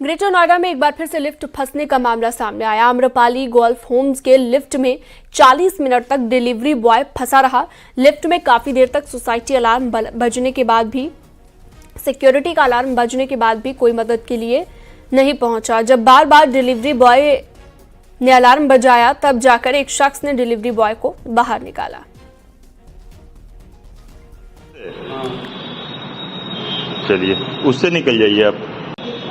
Greater Noida में एक बार फिर से लिफ्ट फंसने का मामला सामने आया। आम्रपाली गोल्फ होम्स के लिफ्ट में 40 मिनट तक डिलीवरी बॉय फंसा रहा। लिफ्ट में काफी देर तक सोसाइटी अलार्म बजने के बाद भी, सिक्योरिटी का अलार्म बजने के बाद भी कोई मदद के लिए नहीं पहुंचा। जब बार बार डिलीवरी बॉय ने अलार्म बजाया तब जाकर एक शख्स ने डिलीवरी बॉय को बाहर निकाला। चलिए, उससे निकल जाइए आप।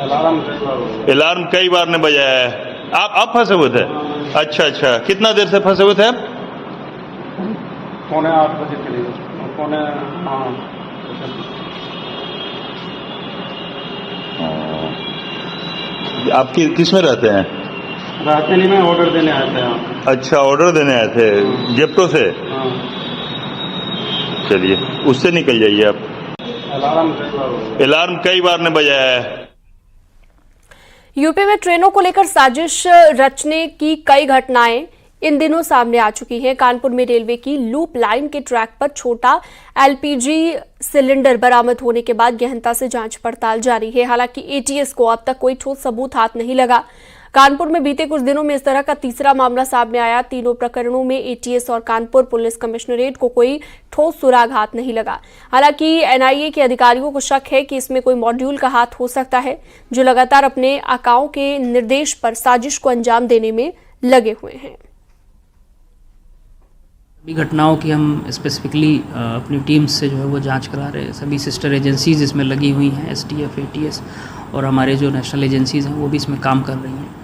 अलार्म कई बार ने बजाया है। आप फंसे हुए थे? अच्छा, कितना देर से फंसे हुए थे आप? 7:45 बजे के लिए। आप किस में रहते हैं? रहते नहीं, मैं ऑर्डर देने आए थे। अच्छा, ऑर्डर देने आए थे जेप्टो से? चलिए, उससे निकल जाइए आप। अलार्म कई बार ने बजाया है। यूपी में ट्रेनों को लेकर साजिश रचने की कई घटनाएं इन दिनों सामने आ चुकी हैं। कानपुर में रेलवे की लूप लाइन के ट्रैक पर छोटा एलपीजी सिलेंडर बरामद होने के बाद गहनता से जांच पड़ताल जारी है। हालांकि एटीएस को अब तक कोई ठोस सबूत हाथ नहीं लगा। कानपुर में बीते कुछ दिनों में इस तरह का तीसरा मामला सामने आया। तीनों प्रकरणों में एटीएस और कानपुर पुलिस कमिश्नरेट को कोई ठोस सुराग हाथ नहीं लगा। हालांकि एनआईए के अधिकारियों को शक है कि इसमें कोई मॉड्यूल का हाथ हो सकता है, जो लगातार अपने आकाओं के निर्देश पर साजिश को अंजाम देने में लगे हुए हैं। सभी घटनाओं की हम स्पेसिफिकली अपनी टीम्स से जो है वो जांच करा रहे हैं। सभी सिस्टर एजेंसीज इसमें लगी हुई हैं, एसटीएफ, एटीएस और हमारे जो नेशनल एजेंसीज हैं वो भी इसमें काम कर रही हैं।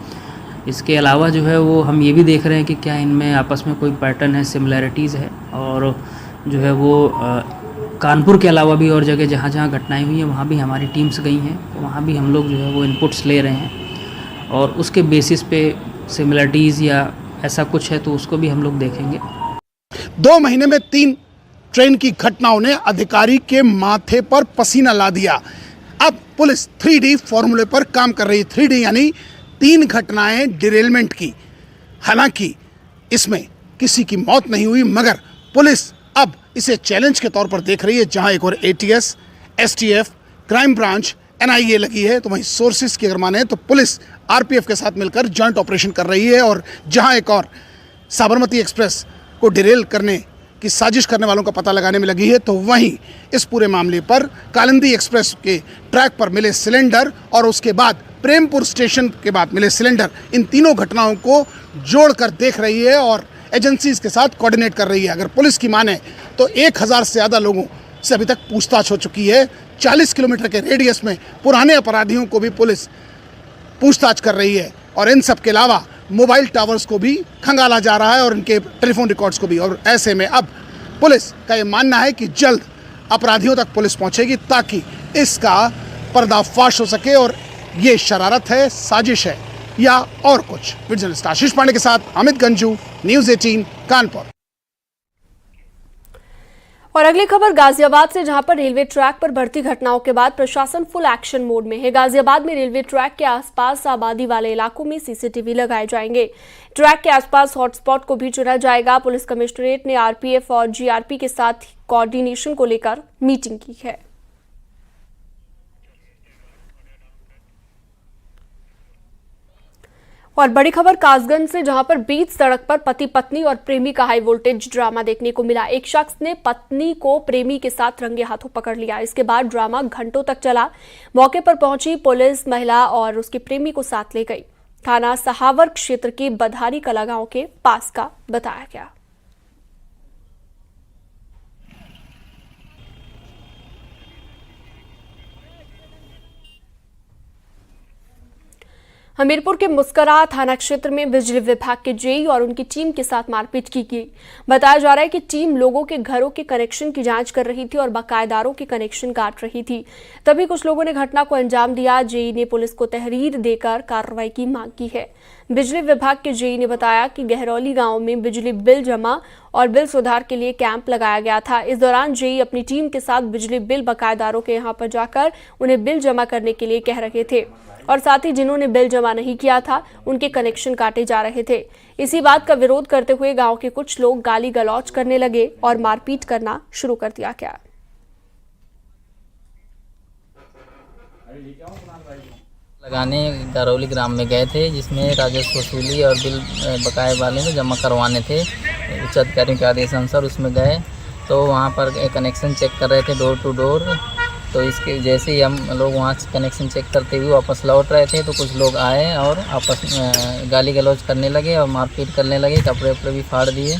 इसके अलावा जो है वो हम ये भी देख रहे हैं कि क्या इनमें आपस में कोई पैटर्न है, सिमिलैरिटीज़ है, और जो है वो कानपुर के अलावा भी और जगह जहाँ जहाँ घटनाएँ हुई हैं वहाँ भी हमारी टीम्स गई हैं, तो वहाँ भी हम लोग जो है वो इनपुट्स ले रहे हैं और उसके बेसिस पे सिमिलैरिटीज़ या ऐसा कुछ है तो उसको भी हम लोग देखेंगे। 2 महीने में 3 ट्रेन की घटनाओं ने अधिकारी के माथे पर पसीना ला दिया। अब पुलिस 3D फॉर्मूले पर काम कर रही है। 3D यानी 3 घटनाएं डिरेलमेंट की। हालांकि इसमें किसी की मौत नहीं हुई, मगर पुलिस अब इसे चैलेंज के तौर पर देख रही है। जहां एक और ATS, STF, crime branch, NIA लगी है, तो वहीं सोर्सेस की अगर माने तो पुलिस आरपीएफ के साथ मिलकर जॉइंट ऑपरेशन कर रही है। और जहां एक और साबरमती एक्सप्रेस को डिरेल करने की साजिश करने वालों का पता लगाने में लगी है, तो वहीं इस पूरे मामले पर कालिंदी एक्सप्रेस के ट्रैक पर मिले सिलेंडर और उसके बाद प्रेमपुर स्टेशन के बाद मिले सिलेंडर, इन तीनों घटनाओं को जोड़कर देख रही है और एजेंसीज के साथ कोऑर्डिनेट कर रही है। अगर पुलिस की माने तो 1000 से ज़्यादा लोगों से अभी तक पूछताछ हो चुकी है। 40 किलोमीटर के रेडियस में पुराने अपराधियों को भी पुलिस पूछताछ कर रही है और इन सब के अलावा मोबाइल टावर्स को भी खंगाला जा रहा है और इनके टेलीफोन रिकॉर्ड्स को भी। और ऐसे में अब पुलिस का ये मानना है कि जल्द अपराधियों तक पुलिस पहुंचेगी ताकि इसका पर्दाफाश हो सके और ये शरारत है, साजिश है या और कुछ। जर्नलिस्ट आशीष पांडे के साथ अमित गंजू, न्यूज़ 18 कानपुर। और अगली खबर गाजियाबाद से, जहां पर रेलवे ट्रैक पर बढ़ती घटनाओं के बाद प्रशासन फुल एक्शन मोड में है। गाजियाबाद में रेलवे ट्रैक के आसपास आबादी वाले इलाकों में सीसीटीवी लगाए जाएंगे। ट्रैक के आसपास हॉटस्पॉट को भी चुना जाएगा। पुलिस कमिश्नरेट ने आरपीएफ और जीआरपी के साथ कोऑर्डिनेशन को लेकर मीटिंग की है। और बड़ी खबर कासगंज से, जहां पर बीच सड़क पर पति पत्नी और प्रेमी का हाई वोल्टेज ड्रामा देखने को मिला। एक शख्स ने पत्नी को प्रेमी के साथ रंगे हाथों पकड़ लिया। इसके बाद ड्रामा घंटों तक चला। मौके पर पहुंची पुलिस महिला और उसके प्रेमी को साथ ले गई। थाना सहावर क्षेत्र के बधारी कला गांव के पास का बताया गया। हमीरपुर के मुस्करा थाना क्षेत्र में बिजली विभाग के जेई और उनकी टीम के साथ मारपीट की गई। बताया जा रहा है कि टीम लोगों के घरों के कनेक्शन की जांच कर रही थी और बकायेदारों के कनेक्शन काट रही थी। तभी कुछ लोगों ने घटना को अंजाम दिया। जेई ने पुलिस को तहरीर देकर कार्रवाई की मांग की है। बिजली विभाग के जेई ने बताया कि गहरौली गांव में बिजली बिल जमा और बिल सुधार के लिए कैंप लगाया गया था। इस दौरान जेई अपनी टीम के साथ बिजली बिल बकायेदारों के यहां पर जाकर उन्हें बिल जमा करने के लिए कह रहे थे और साथ ही जिन्होंने बिल जमा नहीं किया था उनके कनेक्शन काटे जा रहे थे। इसी बात का विरोध करते हुए गांव के कुछ लोग गाली गलौज करने लगे और मारपीट करना शुरू कर दिया गया। लगाने गारौली ग्राम में गए थे, जिसमें राजस्व वसूली और बिल बकाये वाले में जमा करवाने थे। उच्च अधिकारियों के आदेश अनुसार उसमें गए तो वहाँ पर कनेक्शन चेक कर रहे थे डोर टू डोर। तो इसके जैसे ही हम लोग वहाँ से कनेक्शन चेक करते हुए वापस लौट रहे थे तो कुछ लोग आए और आपस में गाली गलौज करने लगे और मारपीट करने लगे, कपड़े उपड़े भी फाड़ दिए।